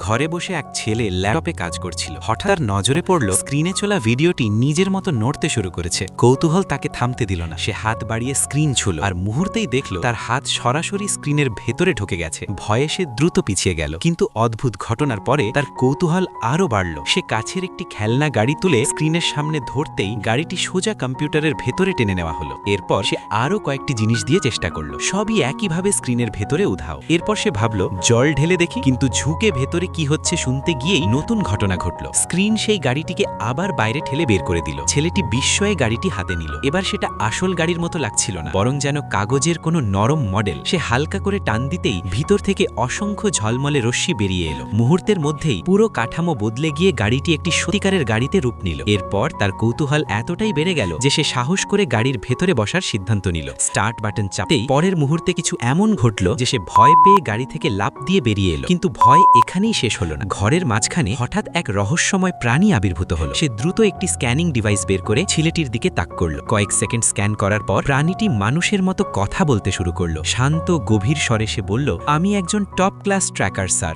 ঘরে বসে এক ছেলে ল্যাপটপে কাজ করছিল। হঠাৎ তার নজরে পড়ল স্ক্রিনে চলা ভিডিওটি নিজের মতো নড়তে শুরু করেছে। কৌতূহল তাকে থামতে দিল না। সে হাত বাড়িয়ে স্ক্রিন ছুঁল আর মুহূর্তেই দেখল তার হাত সরাসরি স্ক্রিনের ভেতরে ঢুকে গেছে। ভয়ে সে দ্রুত পিছিয়ে গেল, কিন্তু অদ্ভুত ঘটনার পরে তার কৌতূহল আরও বাড়ল। সে কাছের একটি খেলনা গাড়ি তুলে স্ক্রিনের সামনে ধরতেই গাড়িটি সোজা কম্পিউটারের ভেতরে টেনে নেওয়া হলো। এরপর সে আরও কয়েকটি জিনিস দিয়ে চেষ্টা করল, সবই একইভাবে স্ক্রিনের ভেতরে উধাও। এরপর সে ভাবল জল ঢেলে দেখি, কিন্তু ঝুঁকে ভেতরে কি হচ্ছে শুনতে গিয়েই নতুন ঘটনা ঘটল। স্ক্রিন সেই গাড়িটিকে আবার বাইরে ঠেলে বের করে দিল। ছেলেটি বিস্ময়ে গাড়িটি হাতে নিল। এবার সেটা আসল গাড়ির মতো লাগছিল না, বরং যেন কাগজের কোনো নরম মডেল। সে হালকা করে টান দিতেই ভিতর থেকে অসংখ্য ঝলমলে রশ্মি বেরিয়ে এলো। মুহূর্তের মধ্যেই পুরো কাঠামো বদলে গিয়ে গাড়িটি একটি সত্যিকারের গাড়িতে রূপ নিল। এরপর তার কৌতূহল এতটাই বেড়ে গেল যে সে সাহস করে গাড়ির ভেতরে বসার সিদ্ধান্ত নিল। স্টার্ট বাটন চাপতেই পরের মুহূর্তে কিছু এমন ঘটল যে সে ভয় পেয়ে গাড়ি থেকে লাফ দিয়ে বেরিয়ে এলো। কিন্তু ভয় এখানেই শেষ হলো না। ঘরের মাঝখানে হঠাৎ এক রহস্যময় প্রাণী আবির্ভূত হলো। সে দ্রুত একটি স্ক্যানিং ডিভাইস বের করে ছেলেটির দিকে তাক করল। কয়েক সেকেন্ড স্ক্যান করার পর প্রাণীটি মানুষের মতো কথা বলতে শুরু করলো। শান্ত গভীর স্বরে সে বলল, আমি একজন টপ ক্লাস ট্র্যাকার স্যার।